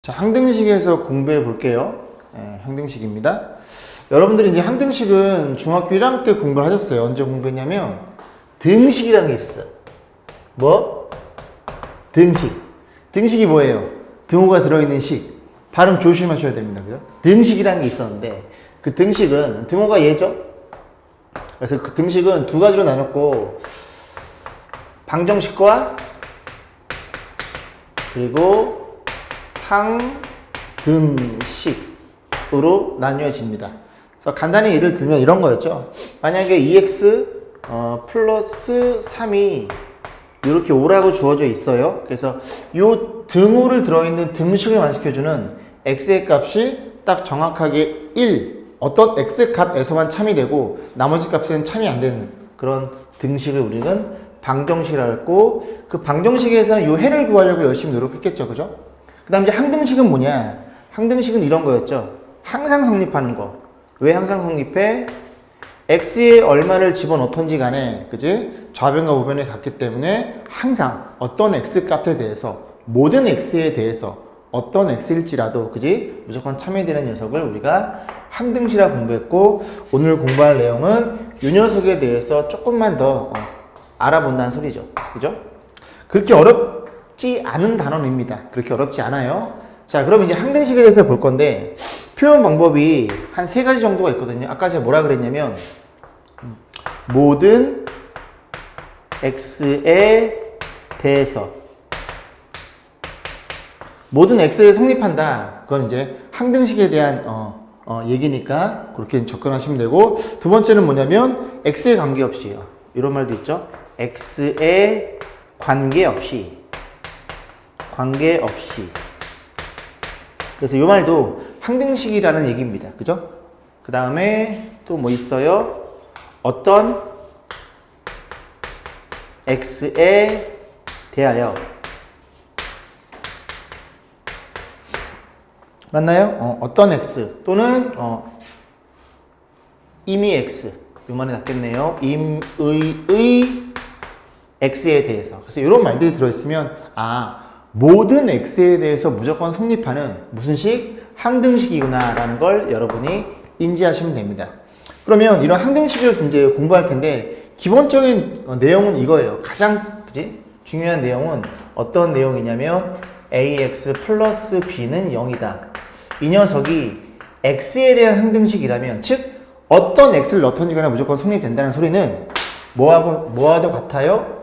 자, 항등식에서 공부해 볼게요. 항등식입니다. 여러분들이 이제 항등식은 중학교 1학년 때 공부를 하셨어요. 언제 공부했냐면 등식이라는 게 있어요. 뭐? 등식. 등식이 뭐예요? 등호가 들어있는 식. 발음 조심하셔야 됩니다. 그죠? 등식이라는 게 있었는데 그 등식은 등호가 얘죠. 그래서 그 등식은 두 가지로 나눴고 방정식과 그리고 항등식으로 나뉘어집니다. 그래서 간단히 예를 들면 이런 거였죠. 만약에 2x 플러스 3이 이렇게 5라고 주어져 있어요. 그래서 이 등호를 들어있는 등식을 완식해주는 x의 값이 딱 정확하게 1, 어떤 x 값에서만 참이 되고 나머지 값에는 참이 안 되는 그런 등식을 우리는 방정식이라고 했고, 그 방정식에서는 이 해를 구하려고 열심히 노력했겠죠. 그죠? 그 다음 이제 항등식은 뭐냐? 항등식은 이런 거였죠. 항상 성립하는 거. 왜 항상 성립해? x에 얼마를 집어넣던지 간에, 그지? 좌변과 우변에 같기 때문에 항상 어떤 x 값에 대해서, 모든 x에 대해서 어떤 x일지라도, 그지? 무조건 참여되는 녀석을 우리가 항등식이라고 공부했고, 오늘 공부할 내용은 이 녀석에 대해서 조금만 더 알아본다는 소리죠. 그죠? 그렇게 어렵지 않은 단원입니다. 그렇게 어렵지 않아요. 자, 그럼 이제 항등식에 대해서 볼 건데, 표현 방법이 한 세 가지 정도가 있거든요. 아까 제가 뭐라 그랬냐면, 모든 x에 대해서, 모든 x에 성립한다. 그건 이제 항등식에 대한 얘기니까 그렇게 접근하시면 되고, 두 번째는 뭐냐면 x에 관계없이요. 이런 말도 있죠. x에 관계없이. 그래서 이 말도 항등식이라는 얘기입니다. 그죠? 그 다음에 또 뭐 있어요? 어떤 x에 대하여. 맞나요? 어떤 x 또는 임의 x. 이 말이 낫겠네요. 임의의 x에 대해서. 그래서 이런 말들이 들어있으면 모든 x에 대해서 무조건 성립하는 무슨 식? 항등식이구나 라는 걸 여러분이 인지하시면 됩니다. 그러면 이런 항등식을 이제 공부할 텐데 기본적인 내용은 이거예요. 가장 중요한 내용은 어떤 내용이냐면 ax 플러스 b는 0이다. 이 녀석이 x에 대한 항등식이라면, 즉 어떤 x를 넣던지 간에 무조건 성립된다는 소리는 뭐와도 같아요?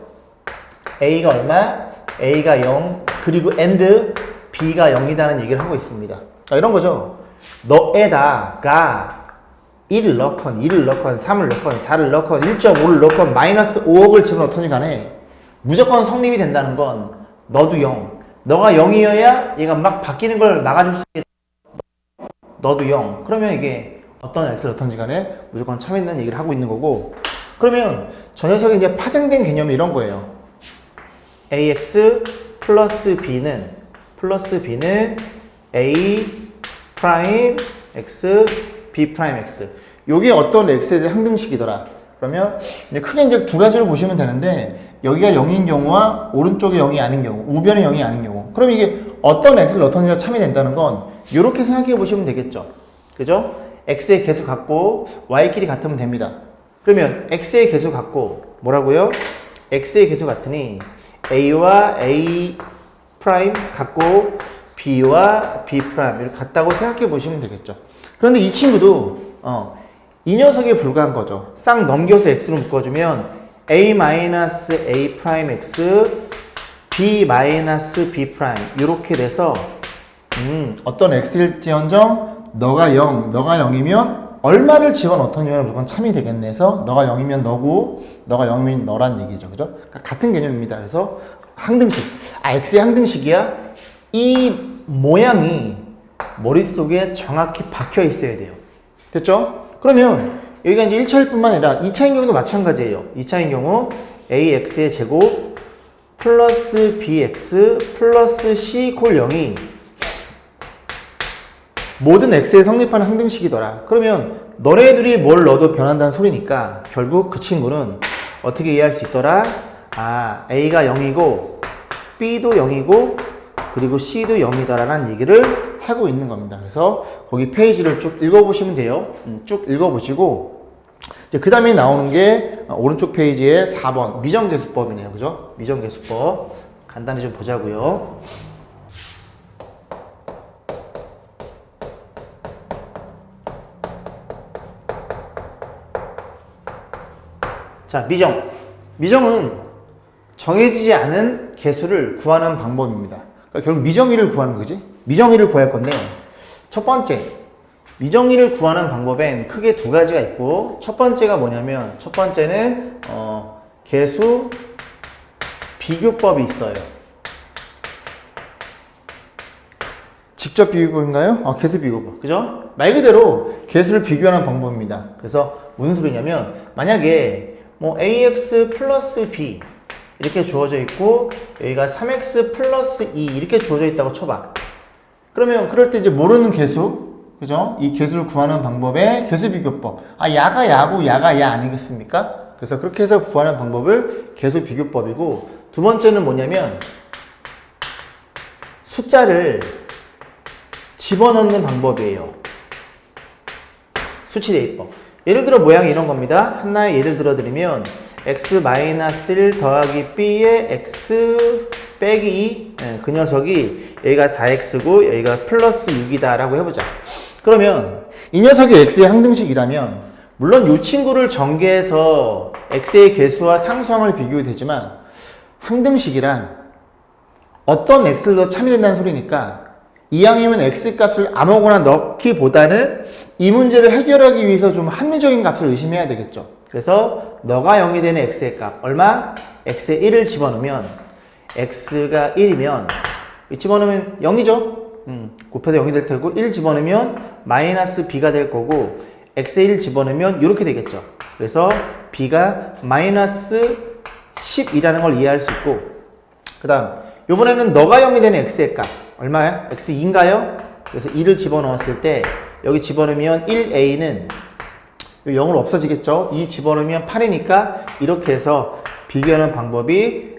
a가 얼마? a가 0 그리고 and b가 0이라는 얘기를 하고 있습니다. 이런 거죠. 너에다가 1을 넣건 2를 넣건 3을 넣건 4를 넣건 1.5를 넣건 마이너스 5억을 집어넣던지 간에 무조건 성립이 된다는 건 너도 0. 너가 0이어야 얘가 막 바뀌는 걸 막아줄 수 있겠다. 너도 0. 그러면 이게 어떤 x를 넣던지 간에 무조건 참여한다는 얘기를 하고 있는 거고, 그러면 저 녀석이 이제 파생된 개념이 이런 거예요. ax 플러스 b는 a 프라임 x b 프라임 x. 요게 어떤 x에 대한 항등식이더라. 그러면 이제 크게 이제 두 가지로 보시면 되는데, 여기가 0인 경우와 오른쪽에 0이 아닌 경우, 우변에 0이 아닌 경우. 그럼 이게 어떤 x를 넣던지가 참여된다는 건 이렇게 생각해 보시면 되겠죠. 그죠? x의 개수 같고 y끼리 같으면 됩니다. 그러면 x의 개수 같고 뭐라고요? x의 개수 같으니 a와 a 프라임 같고 b와 b 프라임 이렇게 같다고 생각해 보시면 되겠죠. 그런데 이 친구도 이 녀석에 불과한 거죠. 싹 넘겨서 x로 묶어주면 a-a 프라임 x b-b 프라임 이렇게 돼서 어떤 x일지언정 너가 0, 너가 0이면 얼마를 집어넣던지가 무조건 참이 되겠네. 해서 너가 0이면 너고 너가 0이면 너란 얘기죠. 그죠? 그러니까 같은 개념입니다. 그래서 항등식. x의 항등식이야? 이 모양이 머릿속에 정확히 박혀 있어야 돼요. 됐죠? 그러면 여기가 이제 1차일 뿐만 아니라 2차인 경우도 마찬가지예요. 2차인 경우 ax의 제곱 플러스 bx 플러스 c 콜 0이 모든 x에 성립하는 항등식이더라. 그러면 너네들이 뭘 넣어도 변한다는 소리니까 결국 그 친구는 어떻게 이해할 수 있더라? a가 0이고 b도 0이고 그리고 C도 0이다라는 얘기를 하고 있는 겁니다. 그래서 거기 페이지를 쭉 읽어보시면 돼요. 쭉 읽어보시고 이제 그 다음에 나오는 게 오른쪽 페이지에 4번 미정계수법이네요. 그죠? 미정계수법 간단히 좀 보자고요. 자, 미정은 정해지지 않은 개수를 구하는 방법입니다. 그러니까 결국 미정의를 구하는 거지. 미정의를 구할 건데 첫 번째 미정의를 구하는 방법엔 크게 두 가지가 있고 첫 번째가 뭐냐면 첫 번째는 개수 비교법이 있어요. 직접 비교법인가요? 개수 비교법. 그죠? 말 그대로 개수를 비교하는 방법입니다. 그래서 무슨 소리냐면 만약에 ax 플러스 b 이렇게 주어져 있고 여기가 3x 플러스 2 이렇게 주어져 있다고 쳐봐. 그러면 그럴 때 이제 모르는 개수, 그죠? 이 개수를 구하는 방법의 개수 비교법. 야가 야고 야가 야 아니겠습니까? 그래서 그렇게 해서 구하는 방법을 개수 비교법이고 두 번째는 뭐냐면 숫자를 집어넣는 방법이에요. 수치 대입법. 예를 들어 모양이 이런 겁니다. 하나의 예를 들어 드리면 x-1 더하기 b의 x 빼기 2 그 녀석이 여기가 4x고 여기가 플러스 6이다 라고 해보자. 그러면 이 녀석이 x의 항등식이라면 물론 이 친구를 전개해서 x의 개수와 상수항을 비교해도 되지만 항등식이란 어떤 x를 더 참여된다는 소리니까 이왕이면 x값을 아무거나 넣기보다는 이 문제를 해결하기 위해서 좀 합리적인 값을 의심해야 되겠죠. 그래서 너가 0이 되는 x의 값 얼마? x의 1을 집어넣으면 x가 1이면 집어넣으면 0이죠. 곱해서 0이 될 테고 1 집어넣으면 마이너스 b가 될 거고 x의 1 집어넣으면 이렇게 되겠죠. 그래서 b가 마이너스 10이라는 걸 이해할 수 있고 그 다음 이번에는 너가 0이 되는 x의 값 얼마야? x2인가요? 그래서 2를 집어넣었을 때 여기 집어넣으면 1a는 0으로 없어지겠죠? 2 집어넣으면 8이니까 이렇게 해서 비교하는 방법이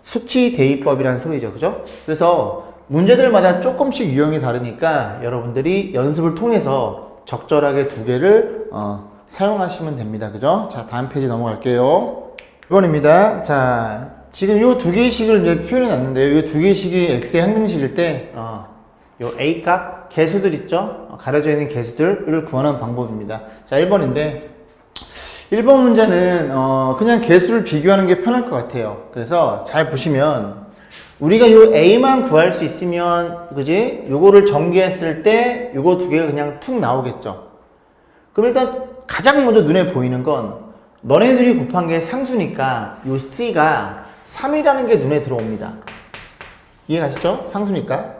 수치 대입법이라는 소리죠. 그죠? 그래서 문제들마다 조금씩 유형이 다르니까 여러분들이 연습을 통해서 적절하게 두 개를 사용하시면 됩니다. 그죠? 자, 다음 페이지 넘어갈게요. 1번입니다. 자, 지금 요 두 개의 식을 이제 표현해 놨는데요. 요 두 개의 식이 x의 항등식일 때, 요 a 값, 개수들 있죠? 가려져 있는 개수들을 구하는 방법입니다. 자, 1번인데, 1번 문제는, 그냥 개수를 비교하는 게 편할 것 같아요. 그래서 잘 보시면, 우리가 요 a만 구할 수 있으면, 그지? 요거를 전개했을 때, 요거 두 개가 그냥 툭 나오겠죠? 그럼 일단 가장 먼저 눈에 보이는 건, 너네들이 곱한 게 상수니까, 요 c가 3이라는 게 눈에 들어옵니다. 이해가시죠? 상수니까.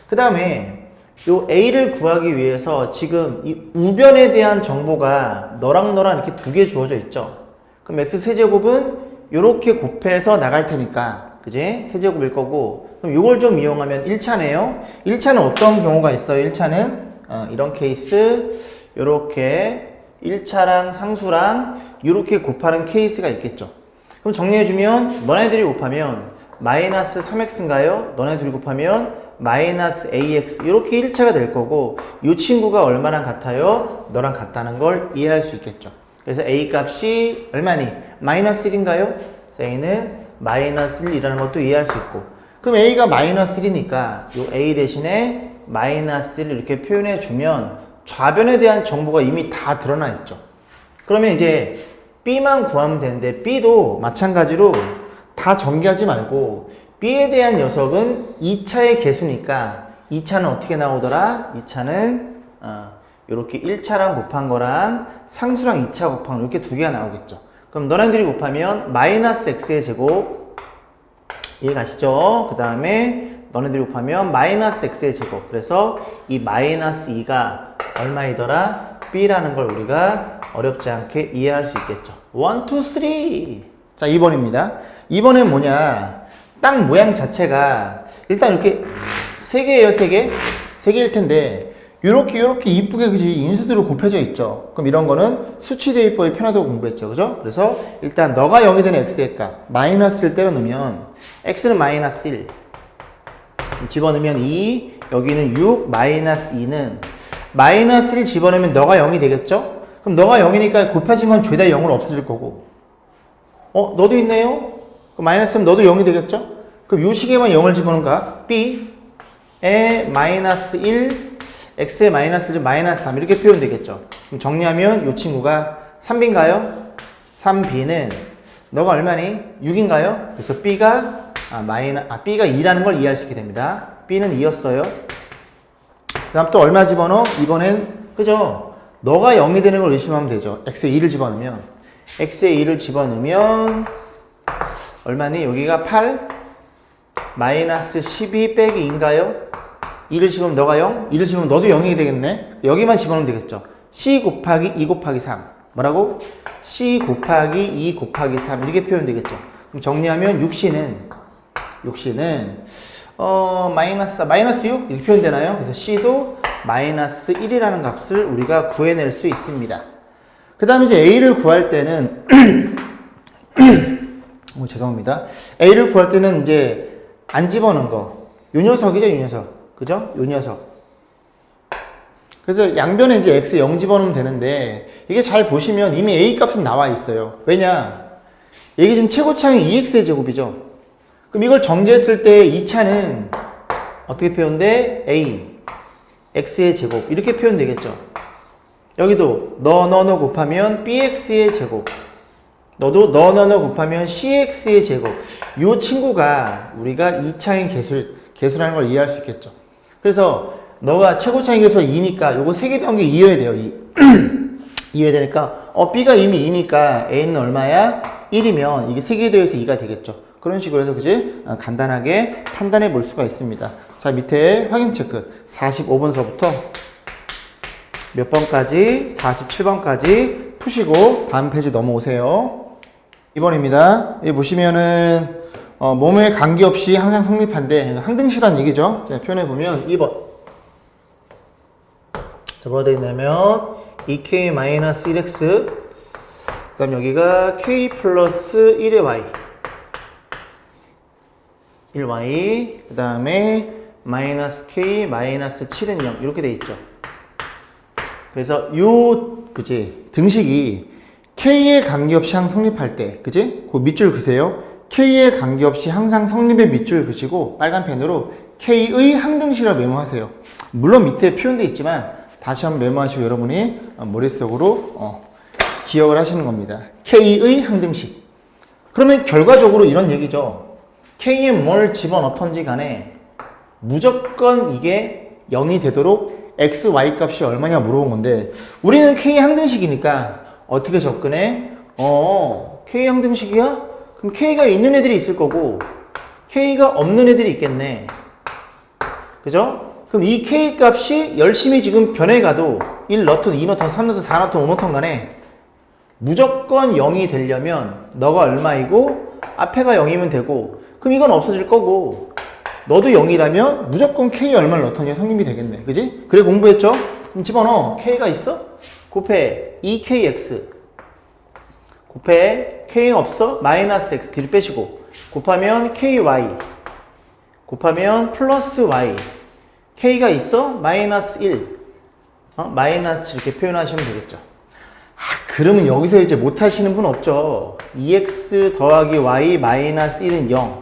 그 다음에 요 a를 구하기 위해서 지금 이 우변에 대한 정보가 너랑 이렇게 두 개 주어져 있죠. 그럼 x 세제곱은 요렇게 곱해서 나갈 테니까 그지? 세제곱일 거고 그럼 요걸 좀 이용하면 1차네요. 1차는 어떤 경우가 있어요? 1차는 이런 케이스 요렇게 1차랑 상수랑 요렇게 곱하는 케이스가 있겠죠. 그럼 정리해주면 너네들이 곱하면 마이너스 3x인가요? 너네들이 곱하면 마이너스 ax 이렇게 1차가 될 거고 이 친구가 얼마랑 같아요? 너랑 같다는 걸 이해할 수 있겠죠. 그래서 a 값이 얼마니? 마이너스 1인가요? 그래서 a는 마이너스 1이라는 것도 이해할 수 있고 그럼 a가 마이너스 1이니까 이 a 대신에 마이너스 1을 이렇게 표현해 주면 좌변에 대한 정보가 이미 다 드러나 있죠. 그러면 이제 b만 구하면 되는데 b도 마찬가지로 다 전개하지 말고 b에 대한 녀석은 2차의 개수니까 2차는 어떻게 나오더라? 2차는 이렇게 1차랑 곱한 거랑 상수랑 2차 곱한 거 이렇게 두 개가 나오겠죠. 그럼 너네들이 곱하면 마이너스 x의 제곱 이해가시죠? 그 다음에 너네들이 곱하면 마이너스 x의 제곱 그래서 이 마이너스 2가 얼마이더라? b라는 걸 우리가 어렵지 않게 이해할 수 있겠죠. 1, 2, 3 자 2번입니다. 2번은 뭐냐 땅 모양 자체가 일단 이렇게 3개예요. 3개 3개일 텐데 요렇게 이쁘게 그지 인수들로 곱해져 있죠. 그럼 이런 거는 수치 대입법이 편하다고 공부했죠. 그죠? 그래서 일단 너가 0이 되는 x의 값 마이너스를 때려 넣으면 x는 마이너스 1 집어넣으면 2, 여기는 6, 마이너스 2는 마이너스를 집어넣으면 너가 0이 되겠죠? 그럼 너가 0이니까 곱해진 건 죄다 0으로 없어질 거고 너도 있네요? 그럼 마이너스면 너도 0이 되겠죠? 그럼 요 식에만 0을 집어넣은가? B에 마이너스 1, X에 마이너스 1, 마이너스 3 이렇게 표현되겠죠? 그럼 정리하면 요 친구가 3B인가요? 3B는 너가 얼마니? 6인가요? 그래서 B가 B가 2라는 걸 이해할 수 있게 됩니다. B는 2였어요. 그 다음 또 얼마 집어넣어? 이번엔 그죠? 너가 0이 되는 걸 의심하면 되죠. X에 2를 집어넣으면 X에 2를 집어넣으면 얼마니? 여기가 8 마이너스 12 빼기 2인가요? 2를 집으면 너가 0? 2를 집으면 너도 0이 되겠네? 여기만 집어넣으면 되겠죠. C 곱하기 2 곱하기 3 뭐라고? C 곱하기 2 곱하기 3 이렇게 표현되겠죠. 그럼 정리하면 6C는 마이너스 6 이렇게 표현되나요? 그래서 C도 마이너스 1이라는 값을 우리가 구해낼 수 있습니다. 그 다음에 이제 A를 구할 때는 죄송합니다. A를 구할 때는 이제 안 집어넣은 거. 요 녀석이죠, 요 녀석. 그죠? 요 녀석. 그래서 양변에 이제 x 0 집어넣으면 되는데 이게 잘 보시면 이미 a 값은 나와 있어요. 왜냐? 이게 지금 최고차항이 2x의 제곱이죠. 그럼 이걸 정제했을 때 2차는 어떻게 표현돼? a x의 제곱 이렇게 표현되겠죠. 여기도 너 곱하면 bx의 제곱 너도 너 곱하면 cx의 제곱 이 친구가 우리가 2차항 개수라는 걸 이해할 수 있겠죠. 그래서 너가 최고차항 계수 2니까 요거 세개 더한 게 2여야 돼요. 2. 2여야 되니까 b가 이미 2니까 a는 얼마야? 1이면 이게 세개 더해서 2가 되겠죠. 그런 식으로 해서 그지? 간단하게 판단해 볼 수가 있습니다. 자, 밑에 확인 체크 45번서부터 몇 번까지? 47번까지 푸시고 다음 페이지 넘어오세요. 2번입니다. 여기 보시면은 몸에 관계없이 항상 성립한데 항등식이란 얘기죠. 자, 표현해보면 2번 자, 뭐가 되겠냐면 2k-1x 그 다음 여기가 k 플러스 1의 y 1y 그 다음에 마이너스 k 마이너스 7은 0 이렇게 돼 있죠. 그래서 그지 등식이 k에 관계없이 항상 성립할 때 그지? 그 밑줄 그세요. k에 관계없이 항상 성립의 밑줄 그시고 빨간 펜으로 k의 항등식이라고 메모하세요. 물론 밑에 표현되어 있지만 다시 한번 메모하시고 여러분이 머릿속으로 기억을 하시는 겁니다. k의 항등식. 그러면 결과적으로 이런 얘기죠. k에 뭘 집어넣던지 간에 무조건 이게 0이 되도록 x, y 값이 얼마냐 물어본 건데 우리는 k 항등식이니까 어떻게 접근해? k 항등식이야? 그럼 k가 있는 애들이 있을 거고 k가 없는 애들이 있겠네. 그죠? 그럼 이 k 값이 열심히 지금 변해가도 1 넣든 2 넣든 3 넣든 4 넣든 5 넣든 간에 무조건 0이 되려면 너가 얼마이고 앞에가 0이면 되고 그럼 이건 없어질 거고 너도 0이라면 무조건 k 얼마를 넣더니 성립이 되겠네. 그지? 그래 공부했죠? 그럼 집어넣어. k가 있어? 곱해 2kx 곱해 k 없어? 마이너스 x 뒤로 빼시고 곱하면 ky 곱하면 플러스 y k가 있어? 마이너스 1 마이너스 7 이렇게 표현하시면 되겠죠. 그러면 여기서 이제 못하시는 분 없죠. 2x 더하기 y 마이너스 1은 0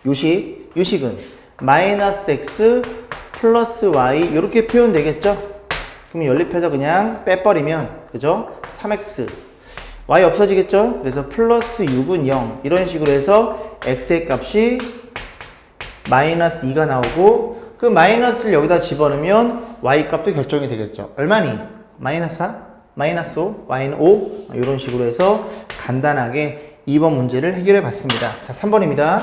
요식은 마이너스 x 플러스 y 이렇게 표현되겠죠. 그럼 연립해서 그냥 빼버리면 그죠? 3x y 없어지겠죠? 그래서 플러스 6은 0 이런 식으로 해서 x의 값이 마이너스 2가 나오고 그 마이너스를 여기다 집어넣으면 y 값도 결정이 되겠죠. 얼마니? 마이너스 4? 마이너스 5? y는 5? 이런 식으로 해서 간단하게 2번 문제를 해결해 봤습니다. 자, 3번입니다.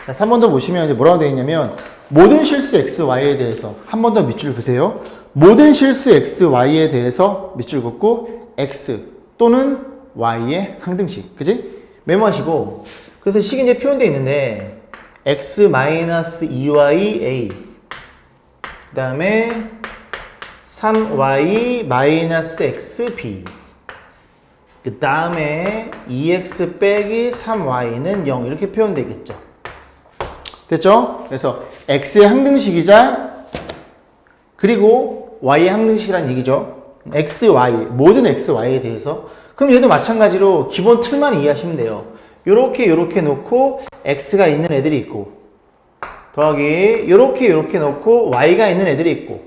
자, 3번도 보시면 이제 뭐라고 되어 있냐면 모든 실수 x, y에 대해서 한 번 더 밑줄 그세요. 모든 실수 x, y에 대해서 밑줄 긋고 x 또는 y의 항등식. 그지? 메모하시고 그래서 식이 이제 표현되어 있는데 x-2y a 그 다음에 3y-xb 그 다음에 2x 빼기 3y는 0 이렇게 표현되겠죠. 됐죠? 그래서 x의 항등식이자 그리고 y의 항등식이란 얘기죠. x, y, 모든 x, y에 대해서. 그럼 얘도 마찬가지로 기본 틀만 이해하시면 돼요. 요렇게 놓고 x가 있는 애들이 있고 더하기 요렇게 놓고 y가 있는 애들이 있고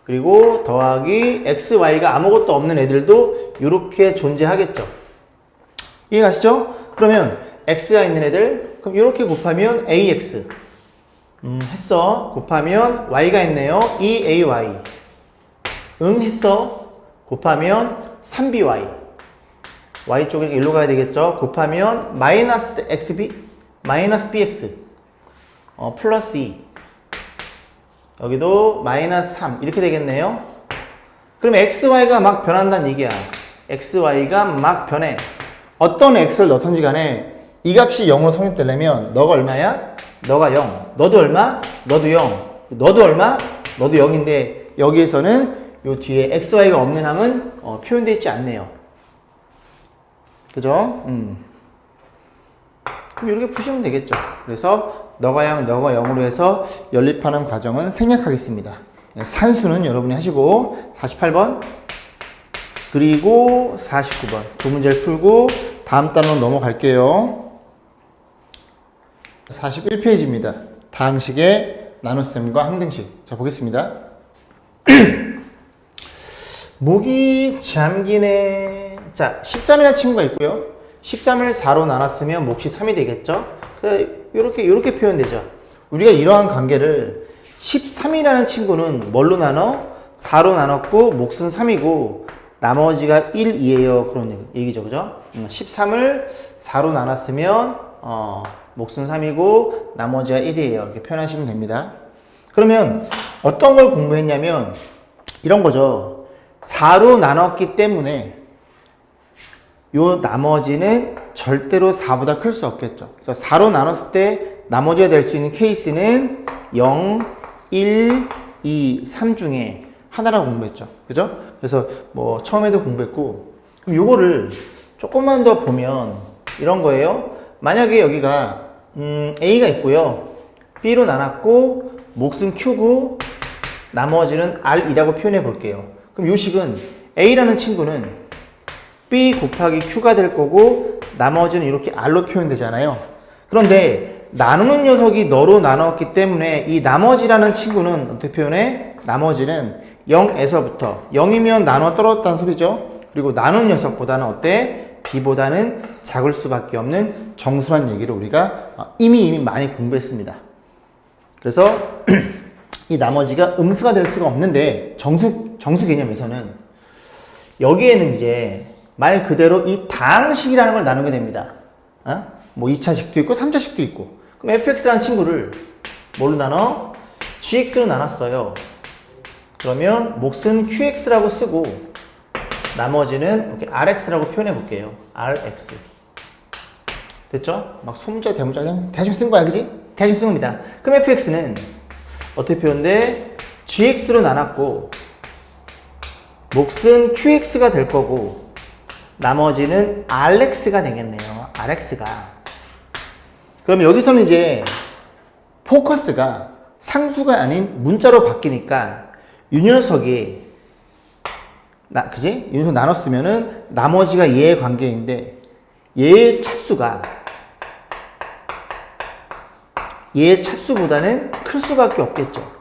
그리고 더하기 x, y가 아무것도 없는 애들도 요렇게 존재하겠죠. 이해가시죠? 그러면 x가 있는 애들 그럼 요렇게 곱하면 ax 했어. 곱하면 y가 있네요. 2ay 했어. 곱하면 3by y 쪽에 일로 가야 되겠죠. 곱하면 마이너스 xb 마이너스 bx 플러스 2 여기도 마이너스 3 이렇게 되겠네요. 그럼 xy가 막 변한다는 얘기야. xy가 막 변해. 어떤 x를 넣던지 간에 이 값이 0으로 성립되려면 너가 얼마야? 너가 0. 너도 얼마? 너도 0. 너도 얼마? 너도 0인데 여기에서는 요 뒤에 xy가 없는 항은 표현되어 있지 않네요. 그죠? 그럼 이렇게 푸시면 되겠죠. 그래서 너가 0, 너가 0으로 해서 연립하는 과정은 생략하겠습니다. 산수는 여러분이 하시고 48번 그리고 49번 두 문제를 풀고 다음 단으로 넘어갈게요. 41페이지입니다. 다항식의 나눗셈과 항등식. 자, 보겠습니다. 목이 잠기네. 자, 13이라는 친구가 있고요. 13을 4로 나눴으면 몫이 3이 되겠죠? 이렇게 표현되죠. 우리가 이러한 관계를 13이라는 친구는 뭘로 나눠? 4로 나눴고 몫은 3이고 나머지가 1, 2예요. 그런 얘기죠. 그죠? 13을 4로 나눴으면 몫은 3이고 나머지가 1이에요. 이렇게 표현하시면 됩니다. 그러면 어떤 걸 공부했냐면 이런 거죠. 4로 나눴기 때문에 요 나머지는 절대로 4보다 클 수 없겠죠. 그래서 4로 나눴을 때 나머지가 될 수 있는 케이스는 0, 1, 2, 3 중에 하나라고 공부했죠. 그죠? 그래서 뭐 처음에도 공부했고 그럼 요거를 조금만 더 보면 이런 거예요. 만약에 여기가 A가 있고요. B로 나눴고 몫은 Q고 나머지는 R이라고 표현해 볼게요. 그럼 요 식은 A라는 친구는 B 곱하기 Q가 될 거고 나머지는 이렇게 R로 표현되잖아요. 그런데 나누는 녀석이 너로 나눴기 때문에 이 나머지라는 친구는 어떻게 표현해? 나머지는 0에서부터 0이면 나눠 떨어졌다는 소리죠. 그리고 나눈 녀석보다는 어때? B보다는 작을 수밖에 없는 정수란 얘기를 우리가 이미 많이 공부했습니다. 그래서 이 나머지가 음수가 될 수가 없는데 정수 개념에서는 여기에는 이제 말 그대로 이 다항식이라는 걸 나누게 됩니다. 뭐 2차식도 있고 3차식도 있고 그럼 fx라는 친구를 뭘로 나눠? gx로 나눴어요. 그러면 몫은 qx라고 쓰고 나머지는 이렇게 rx라고 표현해 볼게요. rx 됐죠? 막 소문자 대문자 그냥 대충 쓴 거야, 그지? 대충 쓴 겁니다. 그럼 fx는 어떻게 표현돼? gx로 나눴고 몫은 qx가 될 거고 나머지는 rx가 되겠네요. rx가. 그럼 여기서는 이제 포커스가 상수가 아닌 문자로 바뀌니까 이 녀석이 그지? 이 녀석 나눴으면은 나머지가 얘의 관계인데 얘의 차수보다는 클 수밖에 없겠죠.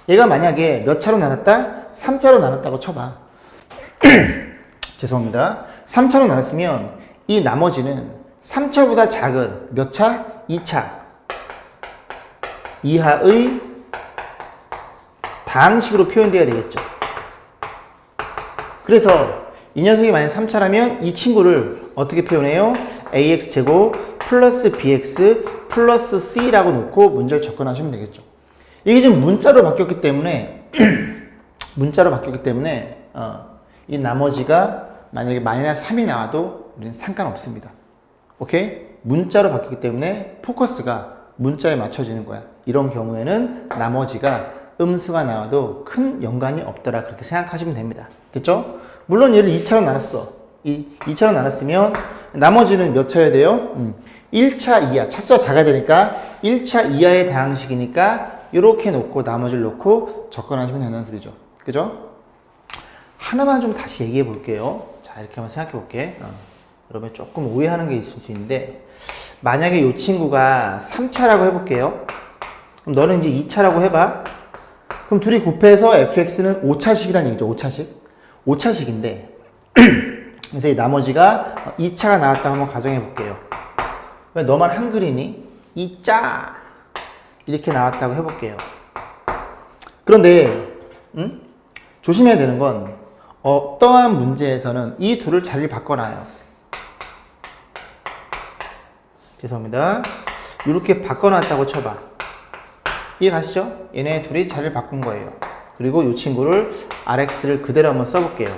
얘가 만약에 몇 차로 나눴다? 3차로 나눴다고 쳐봐. 죄송합니다. 3차로 나눴으면 이 나머지는 3차보다 작은 몇 차? 2차 이하의 다항식으로 표현되어야 되겠죠. 그래서 이 녀석이 만약 3차라면 이 친구를 어떻게 표현해요? ax제곱 플러스 bx 플러스 c라고 놓고 문제를 접근하시면 되겠죠. 이게 지금 문자로 바뀌었기 때문에 이 나머지가 만약에 마이너스 3이 나와도 우리는 상관없습니다. 오케이? 문자로 바뀌기 때문에 포커스가 문자에 맞춰지는 거야. 이런 경우에는 나머지가 음수가 나와도 큰 연관이 없더라. 그렇게 생각하시면 됩니다. 됐죠? 물론 얘를 2차로 나눴어. 2차로 나눴으면 나머지는 몇 차여야 돼요? 1차, 2차. 차수가 작아야 되니까 1차 이하의 다항식이니까 이렇게 놓고 나머지를 놓고 접근하시면 된다는 소리죠. 그죠? 하나만 좀 다시 얘기해 볼게요. 자, 이렇게 한번 생각해 볼게. 여러분 조금 오해하는 게 있을 수 있는데, 만약에 이 친구가 3차라고 해볼게요. 그럼 너는 이제 2차라고 해봐. 그럼 둘이 곱해서 fx는 5차식이라는 얘기죠. 5차식. 5차식인데, 그래서 이 나머지가 2차가 나왔다고 한번 가정해 볼게요. 왜 너만 한글이니? 2짜 이렇게 나왔다고 해볼게요. 그런데 조심해야 되는 건 어떠한 문제에서는 이 둘을 자리를 바꿔놔요. 죄송합니다. 이렇게 바꿔놨다고 쳐봐. 이해 가시죠? 얘네 둘이 자리를 바꾼 거예요. 그리고 이 친구를 rx를 그대로 한번 써볼게요.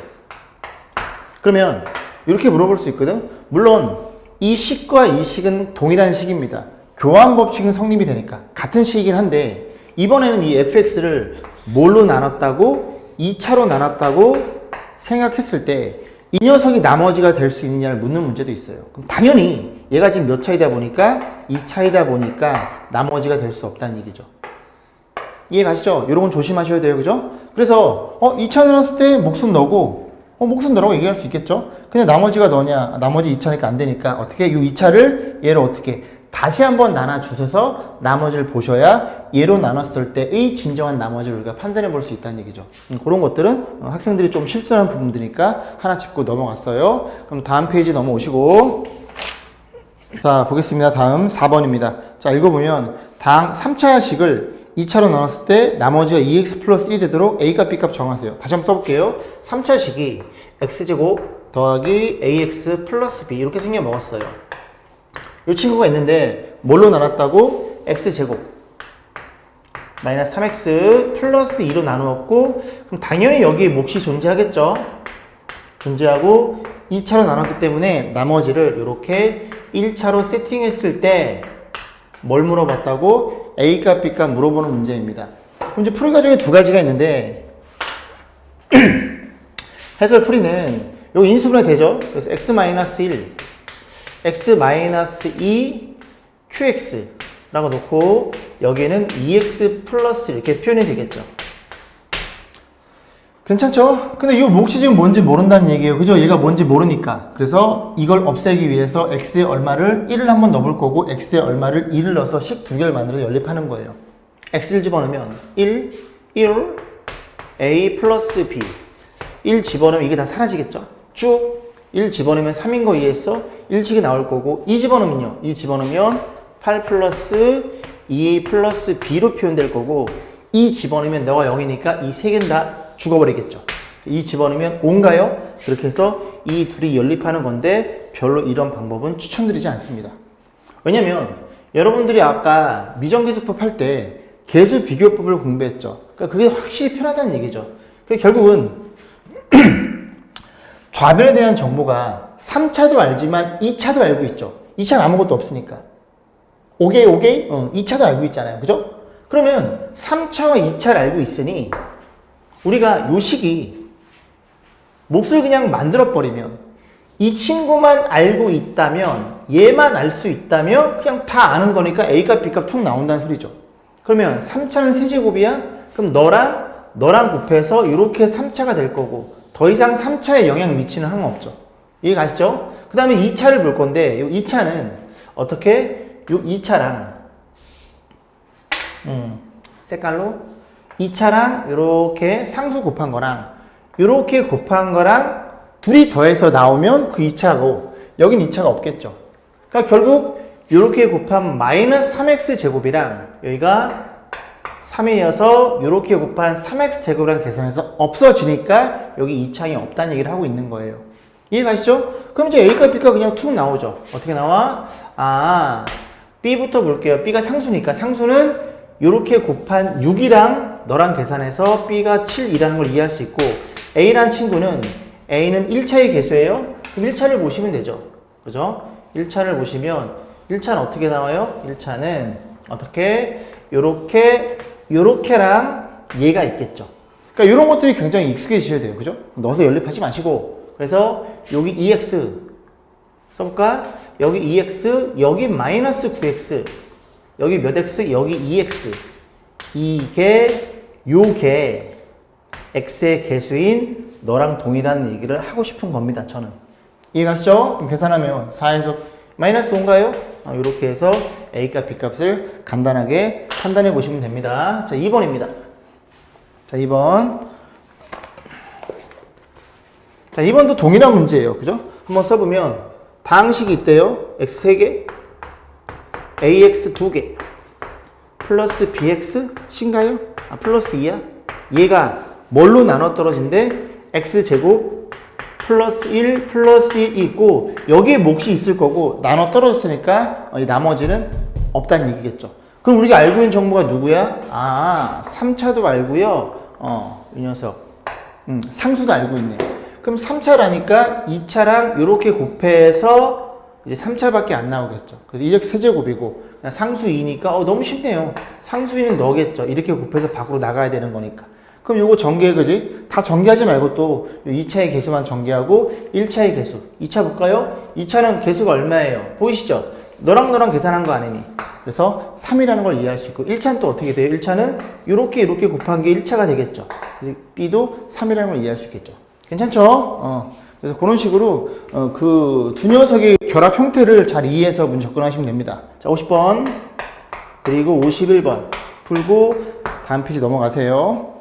그러면 이렇게 물어볼 수 있거든. 물론 이 식과 이 식은 동일한 식입니다. 교환 법칙은 성립이 되니까 같은 식이긴 한데, 이번에는 이 fx를 뭘로 나눴다고? 2차로 나눴다고 생각했을 때 이 녀석이 나머지가 될 수 있느냐를 묻는 문제도 있어요. 그럼 당연히 얘가 지금 몇 차이다 보니까 2차이다 보니까 나머지가 될 수 없다는 얘기죠. 이해 가시죠? 이런 건 조심하셔야 돼요. 그죠? 그래서 2차 나눴을 때 목숨 넣고 목숨 넣으라고 얘기할 수 있겠죠? 근데 나머지가 너냐? 나머지 2차니까 안 되니까 어떻게? 이 2차를 얘를 어떻게? 다시 한번 나눠주셔서 나머지를 보셔야 얘로 나눴을 때의 진정한 나머지를 우리가 판단해 볼 수 있다는 얘기죠. 그런 것들은 학생들이 좀 실수하는 부분들이니까 하나 짚고 넘어갔어요. 그럼 다음 페이지 넘어오시고, 자 보겠습니다. 다음 4번입니다. 자 읽어보면 당 3차식을 2차로 나눴을 때 나머지가 2x 플러스 1이 되도록 a값 b값 정하세요. 다시 한번 써볼게요. 3차식이 x제곱 더하기 ax 플러스 b 이렇게 생겨 먹었어요. 이 친구가 있는데 뭘로 나눴다고? x제곱 마이너스 3x 플러스 2로 나누었고, 그럼 당연히 여기 몫이 존재하겠죠. 존재하고 2차로 나눴기 때문에 나머지를 이렇게 1차로 세팅했을 때 뭘 물어봤다고? a값 b값 물어보는 문제입니다. 그럼 이제 풀이 과정에 두 가지가 있는데 해설 풀이는 여기 인수분해 되죠. 그래서 x-1 x-2 qx라고 놓고 여기에는 2x 플러스 이렇게 표현이 되겠죠. 괜찮죠? 근데 이 몫이 지금 뭔지 모른다는 얘기예요. 그죠? 얘가 뭔지 모르니까. 그래서 이걸 없애기 위해서 x에 얼마를 1을 한번 넣어볼 거고 x에 얼마를 2를 넣어서 식 두 개를 만들어 연립하는 거예요. x를 집어넣으면 1 a 플러스 b 1 집어넣으면 이게 다 사라지겠죠? 쭉 1 집어넣으면 3인 거 이해했어? 1칙이 나올 거고 2 집어넣으면요. 2 집어넣으면 8 플러스 2a 플러스 b로 표현될 거고 2 집어넣으면 너가 0이니까 이 세 개는 다 죽어버리겠죠. 2 집어넣으면 5인가요? 그렇게 해서 이 둘이 연립하는 건데 별로 이런 방법은 추천드리지 않습니다. 왜냐면 여러분들이 아까 미정계수법 할 때 계수 비교법을 공부했죠. 그러니까 그게 확실히 편하다는 얘기죠. 결국은 좌변에 대한 정보가 3차도 알지만 2차도 알고 있죠. 2차는 아무것도 없으니까. 오케이? 2차도 알고 있잖아요. 그죠? 그러면 3차와 2차를 알고 있으니 우리가 요 식이 몫을 그냥 만들어버리면 이 친구만 알고 있다면, 얘만 알 수 있다면 그냥 다 아는 거니까 a값 b값 툭 나온다는 소리죠. 그러면 3차는 세제곱이야? 그럼 너랑 곱해서 이렇게 3차가 될 거고 더 이상 3차에 영향 미치는 항은 없죠. 이해 가시죠? 그 다음에 2차를 볼 건데 이 2차는 어떻게? 요 2차랑 색깔로 2차랑 이렇게 상수 곱한 거랑 이렇게 곱한 거랑 둘이 더해서 나오면 그 2차고 여긴 2차가 없겠죠. 그러니까 결국 이렇게 곱한 마이너스 3x 제곱이랑 여기가 3이어서 이렇게 곱한 3x 제곱이랑 계산해서 없어지니까 여기 2차이 없다는 얘기를 하고 있는 거예요. 이해 가시죠? 그럼 이제 a값 b값 그냥 툭 나오죠. 어떻게 나와? b부터 볼게요. b가 상수니까 상수는 이렇게 곱한 6이랑 너랑 계산해서 b가 7이라는 걸 이해할 수 있고, a란 친구는 a는 1차의 개수예요. 그럼 1차를 보시면 되죠. 그죠? 1차를 보시면 1차는 어떻게 나와요? 1차는 어떻게? 요렇게랑 얘가 있겠죠. 그러니까 이런 것들이 굉장히 익숙해지셔야 돼요. 그죠? 넣어서 연립하지 마시고. 그래서 여기 2x 써볼까? 여기 2x, 여기 마이너스 9x, 여기 몇 x? 여기 2x. 요게 x의 개수인 너랑 동일한 얘기를 하고 싶은 겁니다. 저는. 이해가시죠? 그럼 계산하면 4에서 마이너스 5인가요? 이렇게 해서 a값, b값을 간단하게 판단해 보시면 됩니다. 자, 2번입니다. 자, 2번. 자, 2번도 동일한 문제예요. 그죠? 한번 써보면 다항식이 있대요. x 3개, ax 2개, 플러스 bx c인가요? 플러스 2야? 얘가 뭘로 나눠 떨어진대? x제곱 플러스 1 플러스 1이 있고 여기에 몫이 있을 거고 나눠 떨어졌으니까 이 나머지는 없다는 얘기겠죠. 그럼 우리가 알고 있는 정보가 누구야? 3차도 알고요. 이 녀석. 상수도 알고 있네. 그럼 3차라니까 2차랑 이렇게 곱해서 이제 3차밖에 안 나오겠죠. 그래서 2x 세제곱이고 상수 2니까 너무 쉽네요. 상수 2는 너겠죠. 이렇게 곱해서 밖으로 나가야 되는 거니까. 그럼 요거 전개, 그지? 다 전개하지 말고 또 2차의 개수만 전개하고 1차의 개수. 2차 볼까요? 2차는 개수가 얼마예요? 보이시죠? 너랑 계산한 거 아니니? 그래서 3이라는 걸 이해할 수 있고 1차는 또 어떻게 돼요? 1차는 이렇게 곱한 게 1차가 되겠죠. B도 3이라는 걸 이해할 수 있겠죠. 괜찮죠? 그래서 그런 식으로 그 두 녀석의 결합 형태를 잘 이해해서 문제 접근하시면 됩니다. 자, 50번 그리고 51번 풀고 다음 페이지 넘어가세요.